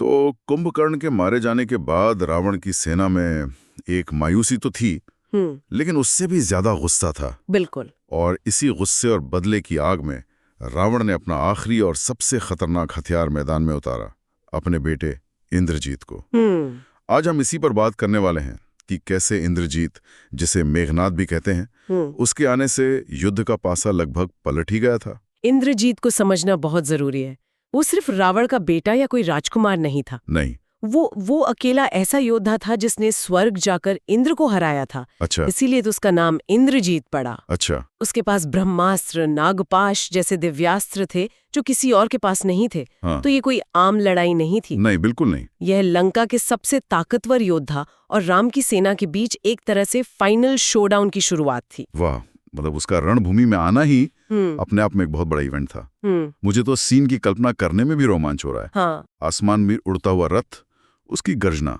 तो कुंभकर्ण के मारे जाने के बाद रावण की सेना में एक मायूसी तो थी, लेकिन उससे भी ज्यादा गुस्सा था। बिल्कुल। और इसी गुस्से और बदले की आग में रावण ने अपना आखिरी और सबसे खतरनाक हथियार मैदान में उतारा, अपने बेटे इंद्रजीत को। आज हम इसी पर बात करने वाले हैं कि कैसे इंद्रजीत, जिसे मेघनाद भी कहते हैं, उसके आने से युद्ध का पासा लगभग पलट ही गया था। इंद्रजीत को समझना बहुत जरूरी है। वो सिर्फ रावण का बेटा या कोई राजकुमार नहीं था। नहीं, वो अकेला ऐसा योद्धा था जिसने स्वर्ग जाकर इंद्र को हराया था। अच्छा, इसीलिए तो उसका नाम इंद्रजीत पड़ा। अच्छा, उसके पास ब्रह्मास्त्र, नागपाश जैसे दिव्यास्त्र थे जो किसी और के पास नहीं थे। हाँ। तो ये कोई आम लड़ाई नहीं थी। नहीं, बिल्कुल नहीं। यह लंका के सबसे ताकतवर योद्धा और राम की सेना के बीच एक तरह से फाइनल शोडाउन की शुरुआत थी। वाह, मतलब उसका रणभूमि में आना ही अपने आप में एक बहुत बड़ा इवेंट था। मुझे तो सीन की कल्पना करने में भी रोमांच हो रहा है। हाँ। आसमान में उड़ता हुआ रथ, उसकी गर्जना,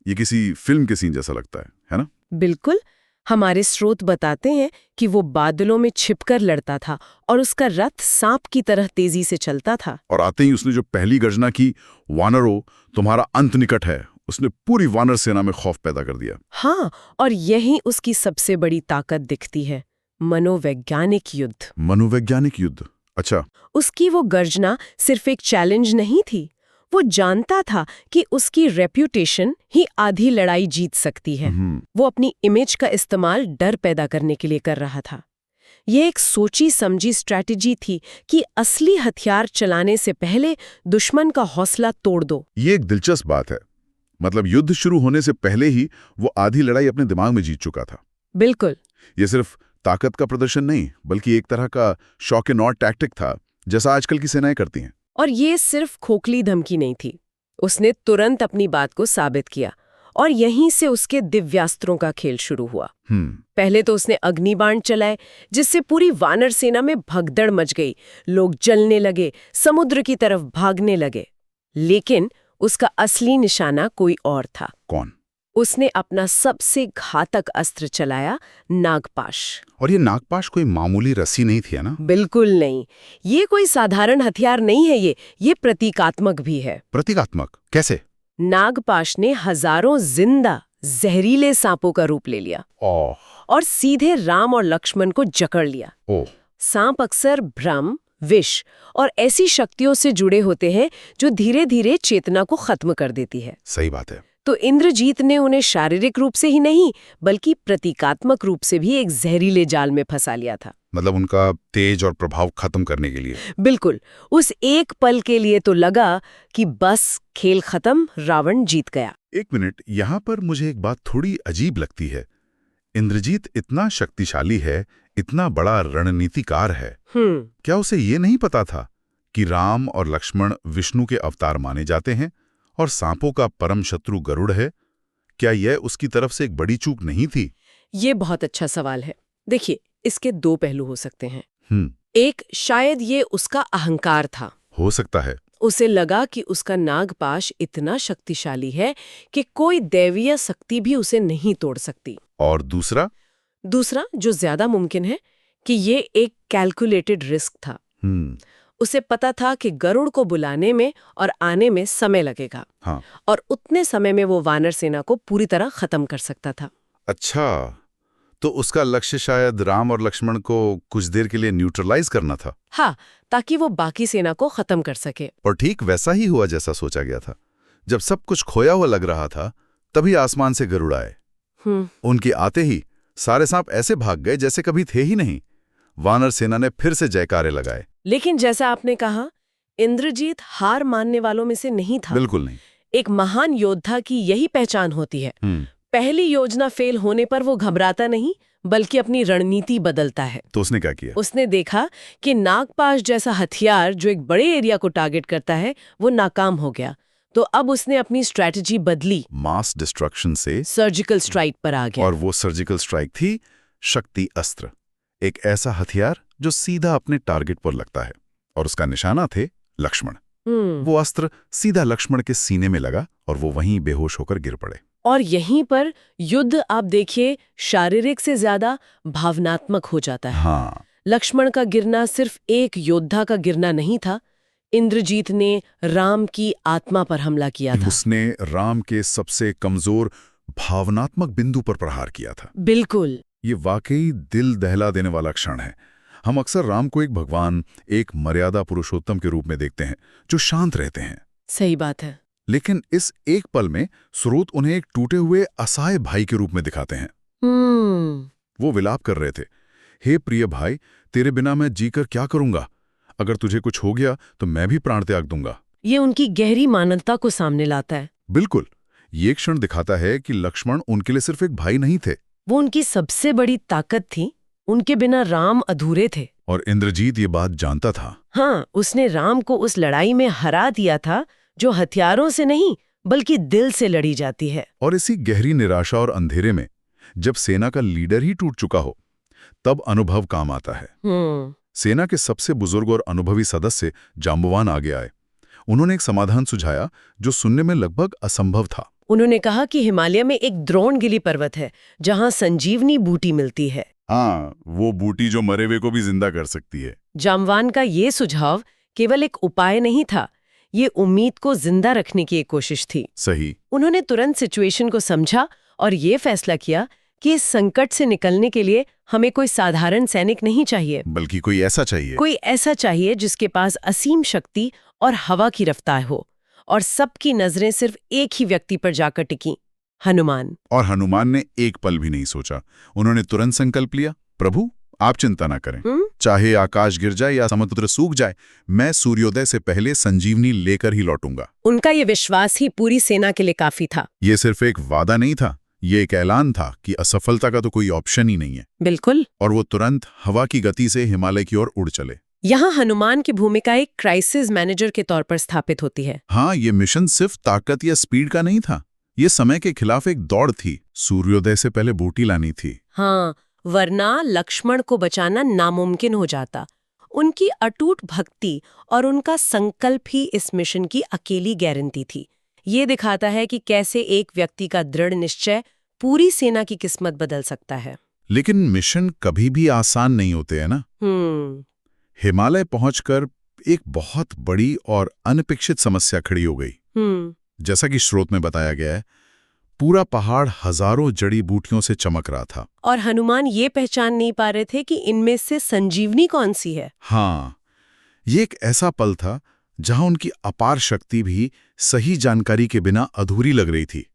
ये किसी फिल्म के सीन जैसा लगता है ना? बिल्कुल। हमारे स्रोत बताते हैं कि वो बादलों में छिपकर लड़ता था और उसका रथ सांप की तरह तेजी से चलता था। और आते ही उसने जो पहली गर्जना की, वानरो तुम्हारा अंत निकट है, उसने पूरी वानर सेना में खौफ पैदा कर दिया। हाँ, और यही उसकी सबसे बड़ी ताकत दिखती है, मनोवैज्ञानिक युद्ध। मनोवैज्ञानिक युद्ध, अच्छा। उसकी वो गर्जना सिर्फ एक चैलेंज नहीं थी। वो जानता था कि उसकी रेप्यूटेशन ही आधी लड़ाई जीत सकती है। वो अपनी इमेज का इस्तेमाल डर पैदा करने के लिए कर रहा था। ये एक सोची समझी स्ट्रैटेजी थी कि असली हथियार चलाने से पहले दुश्मन का हौसला तोड़ दो। ये एक दिलचस्प बात है। मतलब युद्ध शुरू होने से पहले ही वो आधी लड़ाई अपने दिमाग में जीत चुका था। बिल्कुल। ये सिर्फ ताकत का प्रदर्शन नहीं, बल्कि एक तरह का शॉक एंड ऑड टैक्टिक था, जैसा आजकल की सेनाएं करती हैं। और ये सिर्फ खोखली धमकी नहीं थी। उसने तुरंत अपनी बात को साबित किया और यहीं से उसके दिव्यास्त्रों का खेल शुरू हुआ। पहले तो उसने अग्निबाण चलाए, जिससे पूरी वानर सेना में भगदड़ मच गई। लोग जलने लगे, समुद्र की तरफ भागने लगे। लेकिन उसका असली निशाना कोई और था। कौन? उसने अपना सबसे घातक अस्त्र चलाया, नागपाश। और ये नागपाश कोई मामूली रस्सी नहीं थी, है ना? बिल्कुल नहीं। ये कोई साधारण हथियार नहीं है। ये प्रतीकात्मक भी है। प्रतीकात्मक कैसे? नागपाश ने हजारों जिंदा जहरीले सांपों का रूप ले लिया और सीधे राम और लक्ष्मण को जकड़ लिया। सांप अक्सर भ्रम, विष और ऐसी शक्तियों से जुड़े होते हैं जो धीरे धीरे चेतना को खत्म कर देती है। सही बात है। तो इंद्रजीत ने उन्हें शारीरिक रूप से ही नहीं, बल्कि प्रतीकात्मक रूप से भी एक जहरीले जाल में फंसा लिया था। मतलब उनका तेज और प्रभाव खत्म करने के लिए। बिल्कुल। उस एक पल के लिए तो लगा कि बस खेल खत्म, रावण जीत गया। एक मिनट, यहाँ पर मुझे एक बात थोड़ी अजीब लगती है। इंद्रजीत इतना शक्तिशाली है, इतना बड़ा रणनीतिकार है, क्या उसे ये नहीं पता था कि राम और लक्ष्मण विष्णु के अवतार माने जाते हैं और सांपों का परम शत्रु गरुड़ है? क्या यह उसकी तरफ से एक बड़ी चूक नहीं थी? ये बहुत अच्छा सवाल है। देखिए, इसके दो पहलू हो सकते हैं। एक, शायद ये उसका अहंकार था। हो सकता है। उसे लगा कि उसका नागपाश इतना शक्तिशाली है कि कोई दैवीय शक्ति भी उसे नहीं तोड़ सकती। और दूसरा, जो ज्यादा मुमकिन है, कि ये एक कैलकुलेटेड रिस्क था। उसे पता था कि गरुड़ को बुलाने में और आने में समय लगेगा। हाँ। और उतने समय में वो वानर सेना को पूरी तरह खत्म कर सकता था। अच्छा, तो उसका लक्ष्य शायद राम और लक्ष्मण को कुछ देर के लिए न्यूट्रलाइज करना था। हाँ, ताकि वो बाकी सेना को खत्म कर सके। और ठीक वैसा ही हुआ जैसा सोचा गया था। जब सब कुछ खोया हुआ लग रहा था, तभी आसमान से गरुड़ आए। उनके आते ही सारे सांप ऐसे भाग गए जैसे कभी थे ही नहीं। वानर सेना ने फिर से जयकारे लगाए। लेकिन जैसा आपने कहा, इंद्रजीत हार मानने वालों में से नहीं था। बिल्कुल नहीं। एक महान योद्धा की यही पहचान होती है। पहली योजना फेल होने पर वो घबराता नहीं, बल्कि अपनी रणनीति बदलता है। तो उसने क्या किया? उसने देखा कि नागपाश जैसा हथियार जो एक बड़े एरिया को टारगेट करता है, वो नाकाम हो गया। तो अब उसने अपनी स्ट्रैटेजी बदली, मास डिस्ट्रक्शन से सर्जिकल स्ट्राइक पर आ गया। और वो सर्जिकल स्ट्राइक थी शक्ति अस्त्र, एक ऐसा हथियार जो सीधा अपने टारगेट पर लगता है। और उसका निशाना थे लक्ष्मण। वो अस्त्र सीधा लक्ष्मण के सीने में लगा और वो वहीं बेहोश होकर गिर पड़े। और यहीं पर युद्ध, आप देखिए, शारीरिक से ज्यादा भावनात्मक हो जाता है। हाँ। लक्ष्मण का गिरना सिर्फ एक योद्धा का गिरना नहीं था, इंद्रजीत ने राम की आत्मा पर हमला किया था। उसने राम के सबसे कमजोर भावनात्मक बिंदु पर प्रहार किया था। बिल्कुल। ये वाकई दिल दहला देने वाला क्षण है। हम अक्सर राम को एक भगवान, एक मर्यादा पुरुषोत्तम के रूप में देखते हैं जो शांत रहते हैं। सही बात है। लेकिन इस एक पल में स्रोत उन्हें एक टूटे हुए असहाय भाई के रूप में दिखाते हैं। वो विलाप कर रहे थे, हे प्रिय भाई, तेरे बिना मैं जीकर क्या करूंगा? अगर तुझे कुछ हो गया तो मैं भी प्राण त्याग दूंगा। ये उनकी गहरी मानवता को सामने लाता है। बिल्कुल। ये क्षण दिखाता है कि लक्ष्मण उनके लिए सिर्फ एक भाई नहीं थे, वो उनकी सबसे बड़ी ताकत थी। उनके बिना राम अधूरे थे। और इंद्रजीत ये बात जानता था। हाँ, उसने राम को उस लड़ाई में हरा दिया था जो हथियारों से नहीं बल्कि दिल से लड़ी जाती है। और इसी गहरी निराशा और अंधेरे में जब सेना का लीडर ही टूट चुका हो, तब अनुभव काम आता है। सेना के सबसे बुजुर्ग और अनुभवी सदस्य जांबुवान आगे आए। उन्होंने एक समाधान सुझाया जो सुनने में लगभग असंभव था। उन्होंने कहा कि हिमालय में एक द्रोणगिरी पर्वत है जहां संजीवनी बूटी मिलती है। हाँ, वो बूटी जो मरे हुए को भी जिंदा कर सकती है। जांबवान का ये सुझाव केवल एक उपाय नहीं था, ये उम्मीद को जिंदा रखने की एक कोशिश थी। सही। उन्होंने तुरंत सिचुएशन को समझा और ये फैसला किया कि इस संकट से निकलने के लिए हमें कोई साधारण सैनिक नहीं चाहिए, बल्कि कोई ऐसा चाहिए जिसके पास असीम शक्ति और हवा की रफ्तार हो। और सबकी नजरें सिर्फ एक ही व्यक्ति पर जाकर टिकी, हनुमान। और हनुमान ने एक पल भी नहीं सोचा। उन्होंने तुरंत संकल्प लिया, प्रभु आप चिंता ना करें, चाहे आकाश गिर जाए या समुद्र सूख जाए, मैं सूर्योदय से पहले संजीवनी लेकर ही लौटूंगा। उनका ये विश्वास ही पूरी सेना के लिए काफी था। ये सिर्फ एक वादा नहीं था, ये एक ऐलान था कि असफलता का तो कोई ऑप्शन ही नहीं है। बिल्कुल। और वो तुरंत हवा की गति से हिमालय की ओर उड़ चले। यहाँ हनुमान की भूमिका एक क्राइसिस मैनेजर के तौर पर स्थापित होती है। हाँ, ये मिशन सिर्फ ताकत या स्पीड का नहीं था, ये समय के खिलाफ एक दौड़ थी। सूर्योदय से पहले बूटी लानी थी। हाँ, वरना लक्ष्मण को बचाना नामुमकिन हो जाता। उनकी अटूट भक्ति और उनका संकल्प ही इस मिशन की अकेली गारंटी थी। ये दिखाता है कि कैसे एक व्यक्ति का दृढ़ निश्चय पूरी सेना की किस्मत बदल सकता है। लेकिन मिशन कभी भी आसान नहीं होते है ना। हिमालय पहुंचकर एक बहुत बड़ी और अनपेक्षित समस्या खड़ी हो गई। जैसा कि स्रोत में बताया गया है, पूरा पहाड़ हजारों जड़ी बूटियों से चमक रहा था। और हनुमान ये पहचान नहीं पा रहे थे कि इनमें से संजीवनी कौन सी है। हाँ, ये एक ऐसा पल था जहां उनकी अपार शक्ति भी सही जानकारी के बिना अधूरी लग रही थी।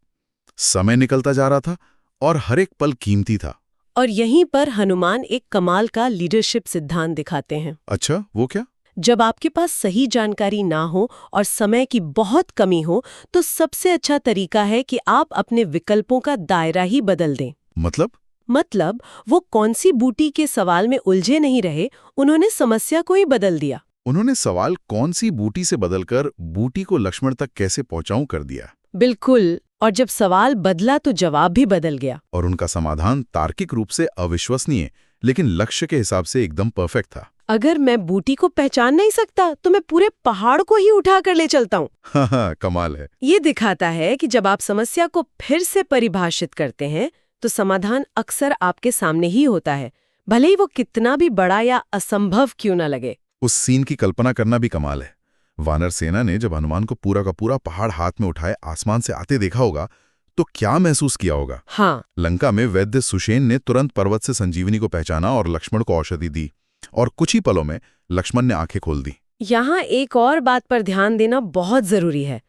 समय निकलता जा रहा था और हर एक पल कीमती था। और यहीं पर हनुमान एक कमाल का लीडरशिप सिद्धांत दिखाते हैं। अच्छा, वो क्या? जब आपके पास सही जानकारी ना हो और समय की बहुत कमी हो, तो सबसे अच्छा तरीका है कि आप अपने विकल्पों का दायरा ही बदल दें। मतलब वो कौन सी बूटी के सवाल में उलझे नहीं रहे, उन्होंने समस्या को ही बदल दिया। उन्होंने सवाल कौन सी बूटी से बदलकर बूटी को लक्ष्मण तक कैसे पहुंचाऊं कर दिया। बिल्कुल। और जब सवाल बदला तो जवाब भी बदल गया। और उनका समाधान तार्किक रूप से अविश्वसनीय लेकिन लक्ष्य के हिसाब से एकदम परफेक्ट था। अगर मैं बूटी को पहचान नहीं सकता तो मैं पूरे पहाड़ को ही उठा कर ले चलता हूँ। हाँ, कमाल है। ये दिखाता है कि जब आप समस्या को फिर से परिभाषित करते हैं तो समाधान अक्सर आपके सामने ही होता है, भले ही वो कितना भी बड़ा या असंभव क्यों न लगे। उस सीन की कल्पना करना भी कमाल है। वानर सेना ने जब हनुमान को पूरा का पूरा पहाड़ हाथ में उठाए आसमान से आते देखा होगा तो क्या महसूस किया होगा। हाँ। लंका में वैद्य सुषेण ने तुरंत पर्वत से संजीवनी को पहचाना और लक्ष्मण को औषधि दी, और कुछ ही पलों में लक्ष्मण ने आंखें खोल दी। यहाँ एक और बात पर ध्यान देना बहुत जरूरी है।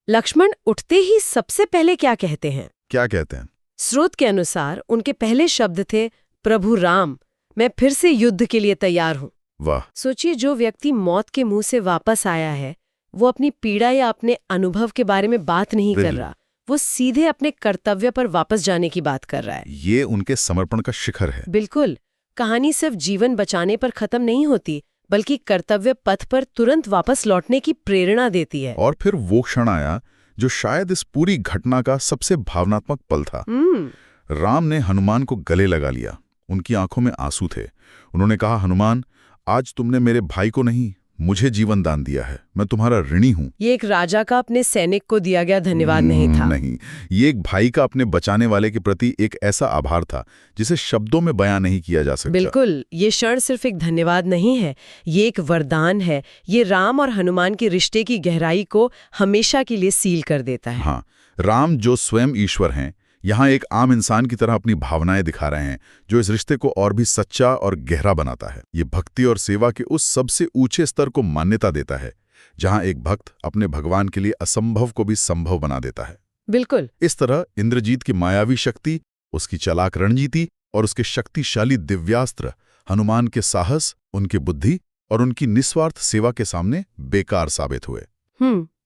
लक्ष्मण उठते ही सबसे पहले क्या कहते हैं? क्या कहते हैं? स्रोत के अनुसार उनके पहले शब्द थे, प्रभु राम, मैं फिर से युद्ध के लिए तैयार हूँ। वाह। सोचिए, जो व्यक्ति मौत के मुंह से वापस आया है वो अपनी पीड़ा या अपने अनुभव के बारे में बात नहीं कर रहा, वो सीधे अपने कर्तव्य पर वापस जाने की बात कर रहा है। ये उनके समर्पण का शिखर है। बिल्कुल। कहानी सिर्फ जीवन बचाने पर खत्म नहीं होती, बल्कि कर्तव्य पथ पर तुरंत वापस लौटने की प्रेरणा देती है। और फिर वो क्षण आया जो शायद इस पूरी घटना का सबसे भावनात्मक पल था। राम ने हनुमान को गले लगा लिया। उनकी आंखों में आंसू थे। उन्होंने कहा, हनुमान, आज तुमने मेरे भाई को नहीं मुझे जीवन दान दिया है, मैं तुम्हारा ऋणी हूं। ये एक राजा का अपने सैनिक को दिया गया धन्यवाद नहीं था। नहीं, ये एक भाई का अपने बचाने वाले के प्रति एक ऐसा आभार था जिसे शब्दों में बयां नहीं किया जा सकता। बिल्कुल, ये क्षण सिर्फ एक धन्यवाद नहीं है, ये एक वरदान है। ये राम और हनुमान के रिश्ते की गहराई को हमेशा के लिए सील कर देता है। हाँ, राम जो स्वयं ईश्वर हैं, यहाँ एक आम इंसान की तरह अपनी भावनाएं दिखा रहे हैं, जो इस रिश्ते को और भी सच्चा और गहरा बनाता है। ये भक्ति और सेवा के उस सबसे ऊंचे स्तर को मान्यता देता है, जहाँ एक भक्त अपने भगवान के लिए असंभव को भी संभव बना देता है। बिल्कुल। इस तरह इंद्रजीत की मायावी शक्ति, उसकी चालाक रणनीति और उसके शक्तिशाली दिव्यास्त्र हनुमान के साहस, उनकी बुद्धि और उनकी निस्वार्थ सेवा के सामने बेकार साबित हुए।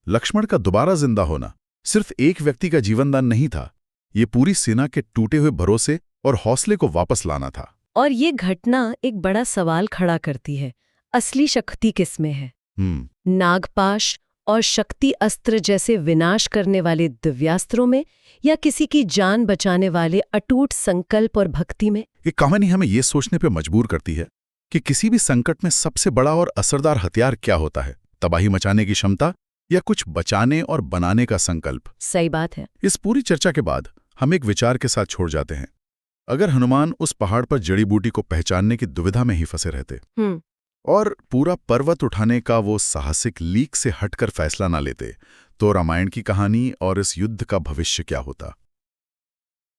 लक्ष्मण का दोबारा जिंदा होना सिर्फ एक व्यक्ति का जीवनदान नहीं था, ये पूरी सेना के टूटे हुए भरोसे और हौसले को वापस लाना था। और ये घटना एक बड़ा सवाल खड़ा करती है, असली शक्ति किसमें है? नागपाश और शक्ति अस्त्र जैसे विनाश करने वाले दिव्यास्त्रों में, या किसी की जान बचाने वाले अटूट संकल्प और भक्ति में? ये कहानी हमें ये सोचने पे मजबूर करती है कि किसी भी संकट में सबसे बड़ा और असरदार हथियार क्या होता है, तबाही मचाने की क्षमता या कुछ बचाने और बनाने का संकल्प। सही बात है। इस पूरी चर्चा के बाद हम एक विचार के साथ छोड़ जाते हैं। अगर हनुमान उस पहाड़ पर जड़ी बूटी को पहचानने की दुविधा में ही फंसे रहते और पूरा पर्वत उठाने का वो साहसिक लीक से हटकर फैसला ना लेते, तो रामायण की कहानी और इस युद्ध का भविष्य क्या होता?